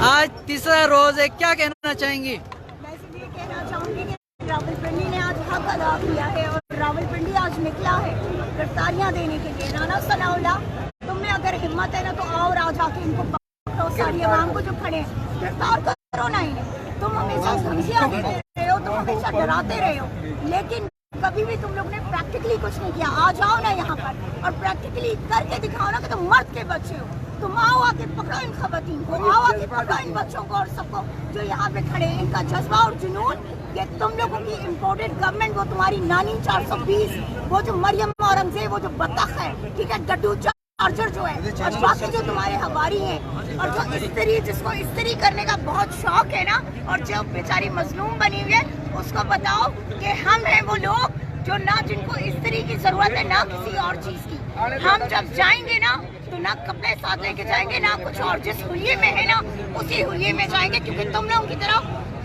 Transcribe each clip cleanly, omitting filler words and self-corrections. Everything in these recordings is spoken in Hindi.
आज तीसरा रोज है, क्या कहना चाहेंगी? मैं सिर्फ ये कहना चाहूँगी कि रावलपिंडी ने आज हक अदा किया है और रावलपिंडी आज निकला है गिरफ्तारियाँ देने के लिए। राना सनाउल्लाह, तुम में अगर हिम्मत है ना तो आओ और आज आके इनको पकड़ो, सारी आवाम को जो खड़े हैं गिरफ्तार करो ना इन्हें। तुम हमेशा धमकियाँ देते रहे हो, तुम हमेशा डराते रहे हो, लेकिन कभी भी तुम लोग ने प्रैक्टिकली कुछ नहीं किया। आ जाओ ना यहाँ पर और प्रैक्टिकली करके दिखाओ ना कि तुम मर्द के बच्चे हो। तुम आओ आके पकड़ो इन खवातीन को, आओ आके पकड़ो इन बच्चों को और सबको जो यहाँ पे खड़े हैं। इनका जज्बा और जुनून कि तुम लोगों की इम्पोर्टेड गवर्नमेंट, वो तुम्हारी नानी 420, वो जो मरियम औरंगजेब, वो जो बतख है, ठीक है, डड्डू चार्जर जो है, और बाकी जो तुम्हारे हवारी हैं, और जो इस्त्री, जिसको इस्त्री करने का बहुत शौक है ना, और जो बेचारी मजलूम बनी हुई है, उसको बताओ कि हम हैं वो लोग जो ना, जिनको इस्त्री की जरूरत है ना किसी और चीज की। हम जब जाएंगे ना तो ना कपड़े साथ लेके जाएंगे ना कुछ और, जिस हुलिये में है ना उसी हुलिये में जाएंगे, क्योंकि तुम लोगों की तरह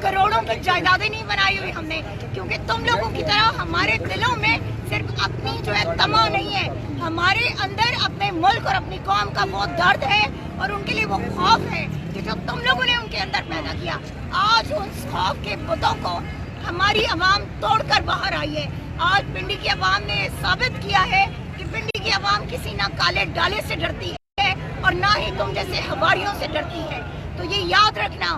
करोड़ों की जायदादें नहीं बनाई हुई हमने, क्योंकि तुम लोगों की तरह हमारे दिलों में सिर्फ अपनी जो है तमा नहीं है, हमारे अंदर अपने मुल्क और अपनी कौम का बहुत दर्द है और उनके लिए वो खौफ है कि जो तुम लोगों ने उनके अंदर पैदा किया। आज उस खौफ के बुतों को हमारी अवाम तोड़कर बाहर आई है। आज पिंडी की अवाम ने साबित किया है कि पिंडी की अवाम किसी ना काले डाले से डरती है और ना ही तुम जैसे हवारियों से डरती है। तो ये याद रखना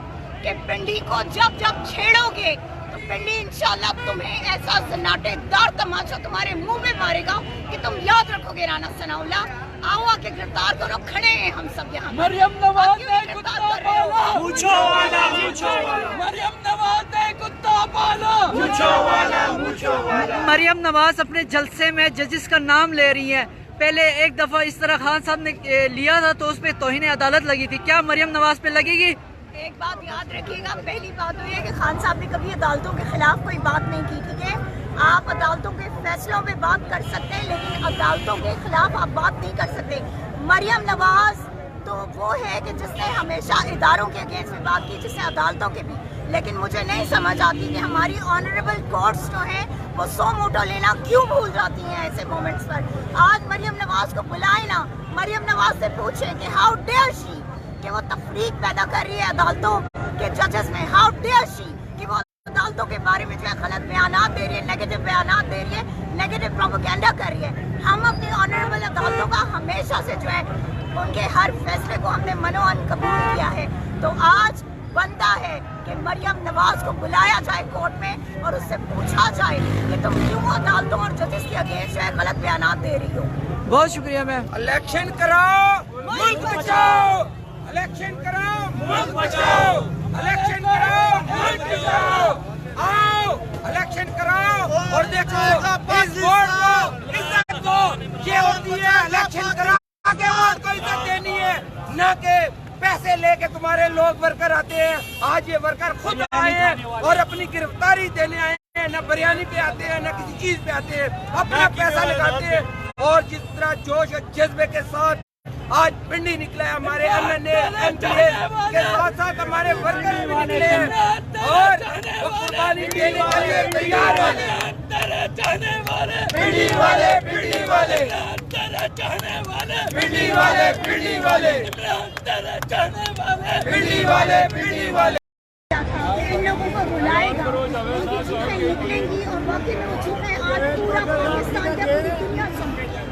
कि पिंडी को जब जब छेड़ोगे तो पिंडी इंशाल्लाह तुम्हें ऐसा सन्नाटेदार तमाचा तुम्हारे मुंह में मारेगा कि तुम याद रखोगे। राना सनाउल्लाह, आओ आके गिरफ्तार करो, खड़े हैं हम सब यहाँ। मरियम नवाज ने कुत्ता पाला, मूंछों वाला, मूंछों वाला। मरियम नवाज ने कुत्ता पाला, मूंछों वाला, मूंछों वाला। मरियम नवाज अपने जलसे में जजिस का नाम ले रही हैं। पहले एक दफा इस तरह खान साहब ने लिया था तो उस पे तौहीन अदालत लगी थी, क्या मरियम नवाज पे लगेगी? एक बात याद रखिएगा, पहली बात तो ये कि खान साहब ने कभी अदालतों के खिलाफ कोई बात नहीं की, ठीक है। आप अदालतों के फैसलों पे बात कर सकते हैं, लेकिन अदालतों के खिलाफ आप बात नहीं कर सकते। मरियम नवाज तो वो है कि जिसने हमेशा इदारों के अगेंस्ट में बात की, जिसने अदालतों के भी, लेकिन मुझे नहीं समझ आती कि हमारी ऑनरेबल कोर्ट्स जो हैं वो सो मोटो लेना क्यों भूल जाती हैं ऐसे मोमेंट्स पर। आज मरियम नवाज को बुलाए ना, मरियम नवाज से पूछे कि हाउ डेयर शी कि वो तफरीक पैदा कर रही है अदालतों के जजेस में, हाउ डेयर शी कि वो अदालतों के बारे में जो है गलत बयानात दे रही है, नेगेटिव बयानात दे रही है, नेगेटिव प्रोपेगेंडा कर रही है। हम अपनी ऑनरेबल अदालतों का हमेशा से जो है उनके हर फैसले को हमने मनोअन कबूल किया है। तो आज बनता है कि मरियम नवाज को बुलाया जाए कोर्ट में और उससे पूछा जाए कि तुम क्यों अदालतों और जजेस के अगेंस्ट जो है गलत बयानात दे रही हो। बहुत शुक्रिया मैम। इलेक्शन कराओ, मुल्क बचाओ, इलेक्शन कराओ, मुल्क बचाओ, इलेक्शन कराओ, मुल्क बचाओ। आओ इलेक्शन कराओ और देखो इस वोट को इज्जत दो। ये होती है इलेक्शन करा के वोट को इज्जत देनी है, न के पैसे लेके तुम्हारे लोग वर्कर आते हैं। आज ये वर्कर खुद आए हैं और अपनी गिरफ्तारी देने आए हैं, न बिरयानी पे आते हैं न किसी चीज पे आते हैं, अपना पैसा लगाते हैं। और जिस तरह जोश और जज्बे के साथ आज पिंडी निकले हमारे MNA MPA के साथ साथ हमारे वर्कर भी निकले हैं और वो कुर्बानी देने के लिए तैयार हैं। पिंडी वाले, पिंडी वाले, पिंडी वाले, पिंडी वाले, पिंडी वाले, पिंडी वाले। इन लोगों को बुलाएगा, उनकी चीखें निकलेंगी और बाकी वो चीखें आज पूरा पाकिस्तान का पूरी दुनिया सुन रही है।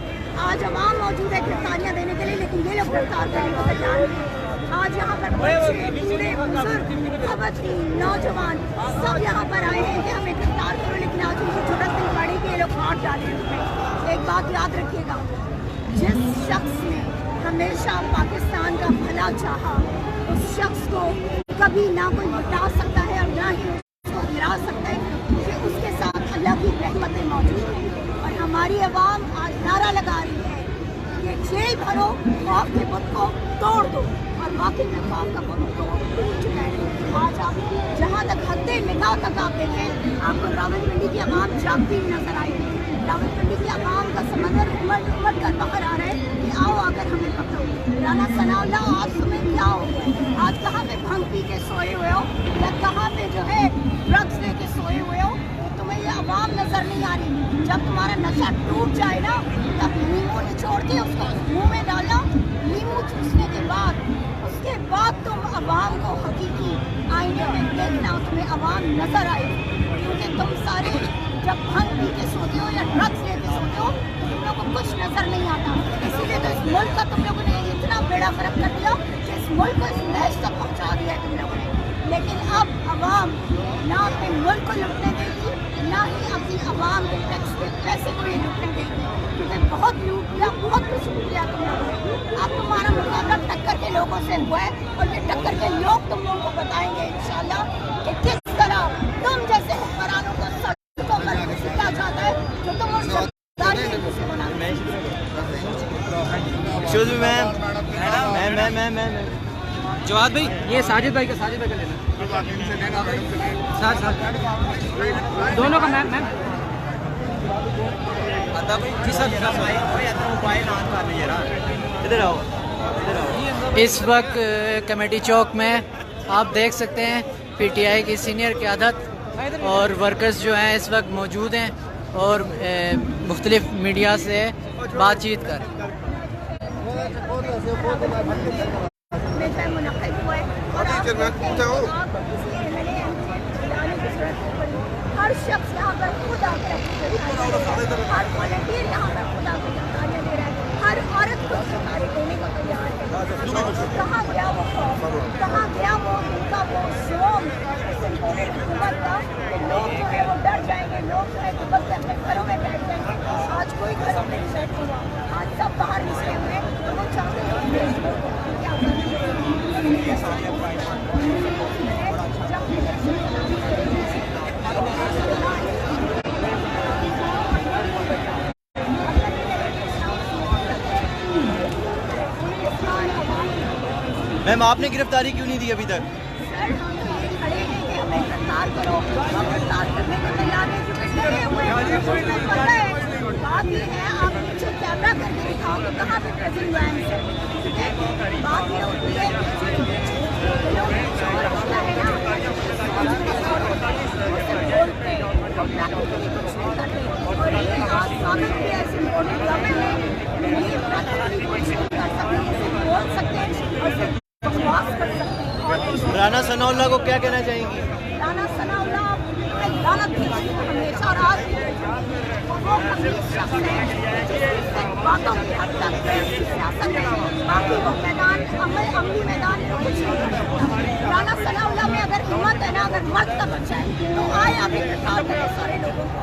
आज अवाम मौजूद है गिरफ्तारियाँ देने के लिए, लेकिन ये लोग गिरफ्तार करने को तैयार नहीं। आज यहाँ पर बच्चे, बूढ़े, बुजुर्ग, खवातीन, नौजवान सब यहाँ पर आए हैं कि हमें गिरफ्तार करो, लेकिन आज उनको जरूरत नहीं पड़ी कि ये लोग हाथ डालें उनमें। एक बात याद रखिएगा, जिस शख्स ने हमेशा पाकिस्तान का भला चाहा, उस शख्स को कभी ना कोई हटा सकता है और ना ही उसको गिरा सकता है, क्योंकि उसके साथ अल्लाह की रहमतें मौजूद हैं। और हमारी आवाम आज नारा लगा रही है कि जेल भरो, खौफ के बुत को तोड़ दो, और बाकी में खौफ का बुत तो टूट चुका है। आज आप जहाँ तक हद्दे निगाह तक आप देखें, आपको रावलपिंडी की आवाम जागती हुई नजर आएगी। रावलपिंडी की आवाम का समंदर उमड़ कर बाहर आ रहा है कि आओ अगर हमें पकड़ो। राना सनाउल्लाह, आज तुम्हें क्या हो गया? आज कहाँ पे भंग पी के सोए हुए हो या कहाँ पे जो है ड्रग्स लेके सोए हुए हो? तुम्हें ये आवाम नजर नहीं आ रही। जब तुम्हारा नशा टूट जाए ना, तब नींबू निचोड़ के उसको मुंह में डालना, नींबू चूसने के बाद उसके बात तुम अवाम को हकीकी आईने में देखना, तुम्हें अवाम नजर आए, क्योंकि तुम सारे जब भंग पी के सोते हो या ड्रग्स लेके सोते हो तो तुम लोगों को कुछ नजर नहीं आता। इसीलिए तो इस मुल्क का तुम लोगों ने इतना बेड़ा गर्क कर दिया कि इस मुल्क को इस महज तक पहुंचा दिया है तुम लोगों ने। लेकिन अब अवाम ना अपने मुल्क को लुटने देगी, ना ही अपनी अवाम के टैक्स के पैसे को ही लुटने देगी, क्योंकि बहुत लूट लिया, बहुत कुछ लूट लिया तुम लोगों ने। अब तुम्हारा मुकाबला टक्कर के लोगों से हुआ है और ये टक्कर के लोग तुम लोगों को बताएंगे इंशाल्लाह कि किस तरह तुम जैसे हुक्मरानों को सड़कों पर घसीटा जाता है जो तुम उस सरकारी से बना। जवाद भाई, ये साजिद भाई का लेना, साथ दोनों का मैम जी सर। इधर आओ। इस वक्त कमेटी चौक में आप देख सकते हैं पीटीआई की सीनियर क़यादत और वर्कर्स जो हैं इस वक्त मौजूद हैं और मुख्तलिफ मीडिया से बातचीत कर। हर शख्स यहाँ पर खुद आकर हर वॉलंटियर यहाँ पर खुद आकर जानकारियाँ दे रहा है, हर औरत को जानकारी देने को तैयार है। कहाँ गया वो खौफ, कहाँ गया वो उनका वो शोम इस इम्पोर्टेड हुकूमत का कि लोग जो है वो डर जाएंगे, लोग जो है कि बस अपने घरों में बैठ जाएंगे। आज कोई घरों में नहीं बैठ हुआ, आज सब बाहर निकले हुए तो वो चाहते हैं मैम आपने गिरफ्तारी क्यों नहीं दी अभी तक? सर हम खड़े हैं कि हमें गिरफ्तार करो, हम गिरफ्तार करने को तैयार हैं, जो लगे हुए हैं पता है। बात ये है आप पीछे कैमरा करके दिखाओ तो कहाँ पे प्रेजेंट वैन है, ठीक है। बात ये होती है लोग समझता है ना, बोलते अपना कुछ नहीं करते और ये आज स्वागत भी ऐसे इम्पोर्टेंट गवर्नमेंट है, ये अपना कुछ नहीं कर सकते, बोल सकते हैं और राना सनाउल्लाह को क्या कहना चाहेंगी? राना सनाउल्लाह लानत भेजिए हमेशा और आज भी वो कमीज शख्स है जिससे बातों की हद तक सियासत है, बाकी वो मैदान अमली मैदान में कुछ नहीं कर सकता। राना सनाउल्लाह में अगर हिम्मत है ना, अगर मर्द तक अच्छा है तो आए अभी गिरफ्तार करें सारे लोगों को।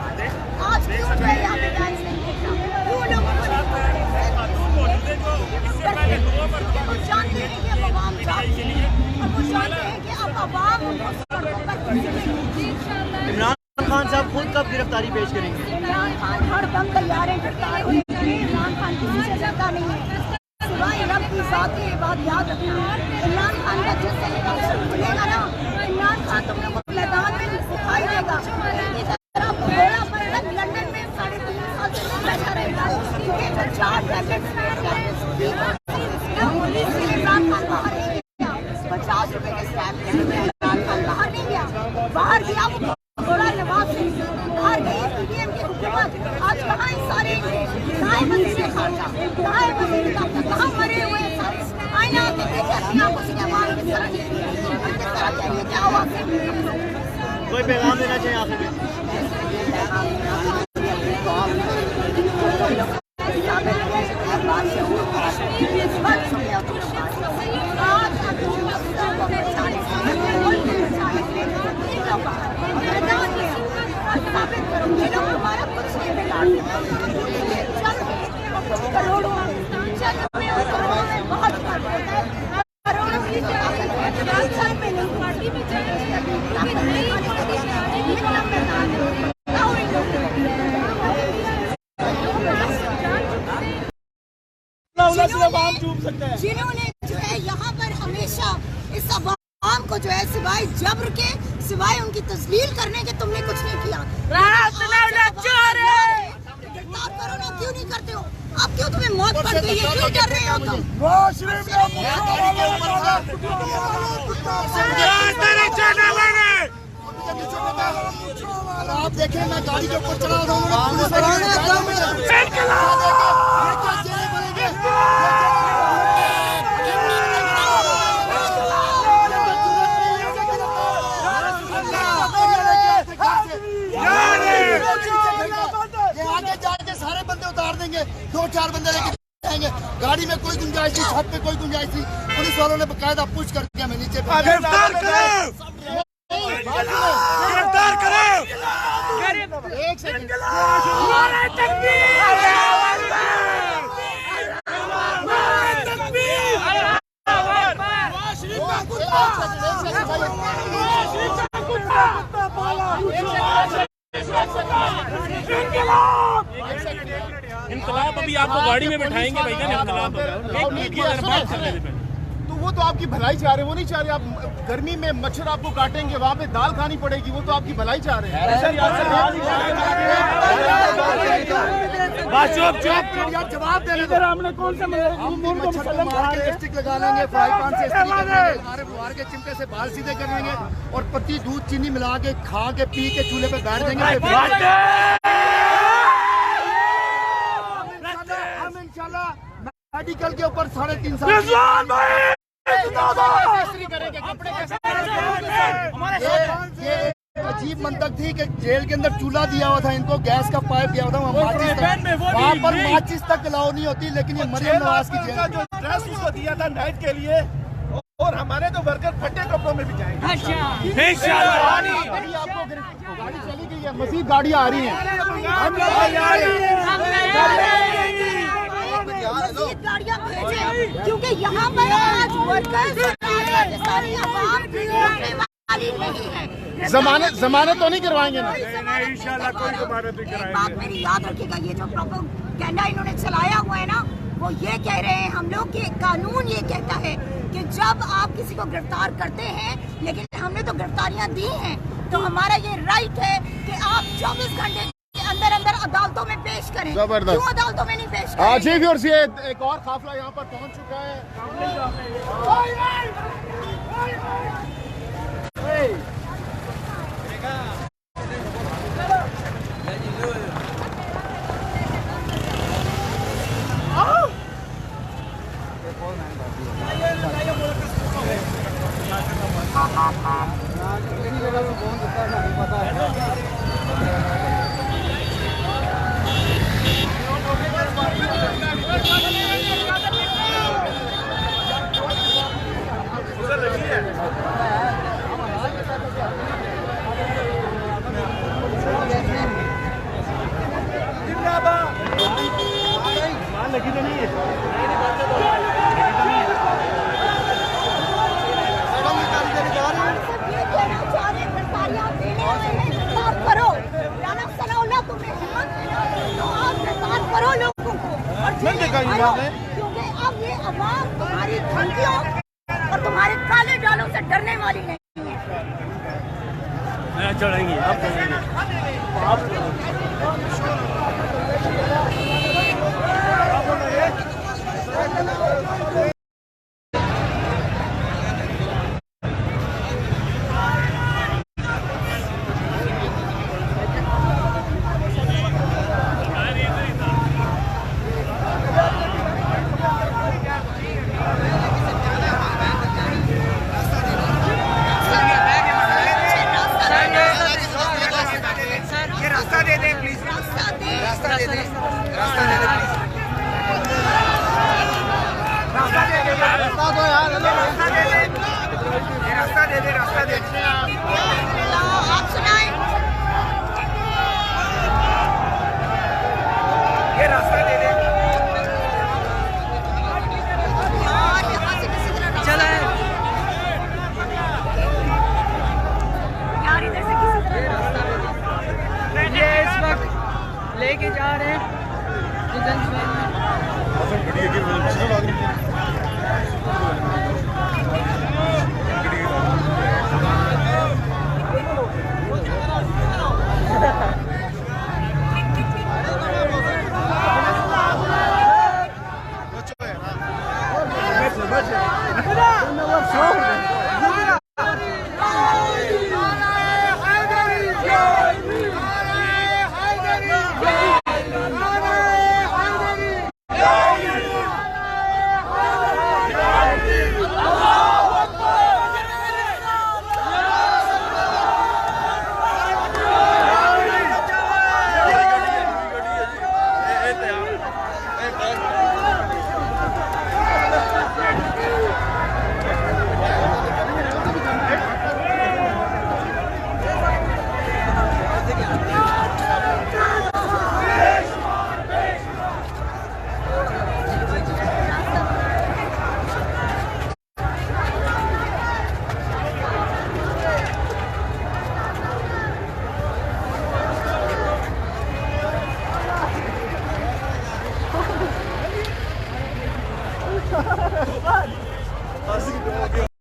आज क्यों जो है यहाँ पे डांस नहीं देखना, क्यों लोगों को नहीं पकड़े? वो जानते हैं कि अब आवाम चाहती है और वो जानते हैं कि अब आवाम उनको सड़कों पर इमरान खान साहब खुद कब गिरफ्तारी पेश करेंगे? इमरान खान हर दम तैयार है गिरफ्तार होने के लिए। इमरान खान किसी से डरता नहीं है, सिवाय रब की जात है। बात याद रखना, इमरान खान का जैसे इलेक्शन खुलेगा ना, इमरान खान तुम लोग को मैदान में दिखाई देगा। इसी तरह घोड़ा पर लंदन में 3.5 साल से बैठा रहेगा, क्योंकि जो 4 पैकेट इमरान खान बाहर नहीं गया, 50 रुपए के स्टैम्प इमरान खान बाहर नहीं गया, बाहर गया वो घोड़ा नवाज सिंह, बाहर गई पीडीएम की हुकूमत। आज कहाँ ये सारे कहाँ वजीर खारजा, कहाँ वजीर दाखिला, कहाँ मरे हुए सारे आईना आके देखे अपनी आंखों से आवाम किस तरह की किस तरह की ये क्या हुआ। कोई पैगाम देना चाहिए आपने? जिन्होंने जो है यहाँ पर हमेशा इस अवाम को जो है सिवाय जबर के, सिवाय उनकी तस्लील करने के तुमने कुछ नहीं किया। गिरफ्तार करो ना, क्यों नहीं करते हो? अब क्यों तुम्हें मौत पड़ गई है, क्यों डर रहे हो तुम? आप देखें मैं गाड़ी के ऊपर चला रहा हूँ। देंगे, 2-4 बंदे लेके जाएंगे। गाड़ी में कोई गुंजाइश नहीं, छत पे कोई गुंजाइश नहीं। पुलिस वालों ने बकायदा पुश करके हमें नीचे गिरफ्तार करो, गिरफ्तार करो। एक सेकंड, इनकलाब अभी आपको गाड़ी में बिठाएंगे भैया, इनकलाब बात कर रहे थे। तो वो तो आपकी भलाई चाह रहे हैं, वो नहीं चाह रहे आप गर्मी में मच्छर आपको काटेंगे, वहाँ पे दाल खानी पड़ेगी, वो तो आपकी भलाई चाह रहे हैं। जवाब दे रहे हमने कौन सा मच्छर को मार के स्टिक लगा लेंगे, फ्राई पैन से इस्त्री कर लेंगे, आरे बुआर के चिमटे से बाल सीधे कर लेंगे और पत्ती दूध चीनी मिला के खा के पी के चूल्हे पे बैठ देंगे। हम इंशाल्लाह मेडिकल के ऊपर 3.5 साल ये अजीब मंतक थी कि जेल के अंदर चूल्हा दिया हुआ था इनको, गैस का पाइप दिया हुआ था, वहाँ पर माचिस तक अलाउ नहीं होती, लेकिन ये मरियम नवाज की जेल जो ड्रेस उसको दिया था नाइट के लिए, और हमारे तो वर्कर फटे कपड़ों में भी जाएंगे। अभी आपको गाड़ी चली गई है, मजीद गाड़ी आ रही है। गाड़ियाँ भेजें, क्योंकि यहाँ पर आज वर्कर्स जमानत तो नहीं करवाएंगे ना? इंशाल्लाह कोई जमानत नहीं कराएंगे। बात मेरी याद रखिएगा, ये जो प्रोपेगेंडा इन्होंने चलाया हुआ है ना, वो ये कह रहे हैं हम लोग कि कानून ये कहता है कि जब आप किसी को गिरफ्तार करते हैं, लेकिन हमने तो गिरफ्तारियां दी हैं, तो हमारा ये राइट है कि आप 24 घंटे के अंदर अंदर अदालतों में पेश करें। जबरदस्त। क्यों अदालतों में नहीं पेश करें? आज ही और से एक और काफिला यहाँ पर पहुँच चुका है। लगी तो नहीं है। करो लोगों को, क्योंकि अब ये अवाम तुम्हारी धमकियों और तुम्हारे काले डालों से डरने वाली नहीं है। चढ़ेंगी आप आप सुनाएं। ये रास्ता दे दे। यार यहाँ से किसी तरह चला है यार, इधर से किसी तरह रास्ता ये इस वक्त लेके जा रहे हैं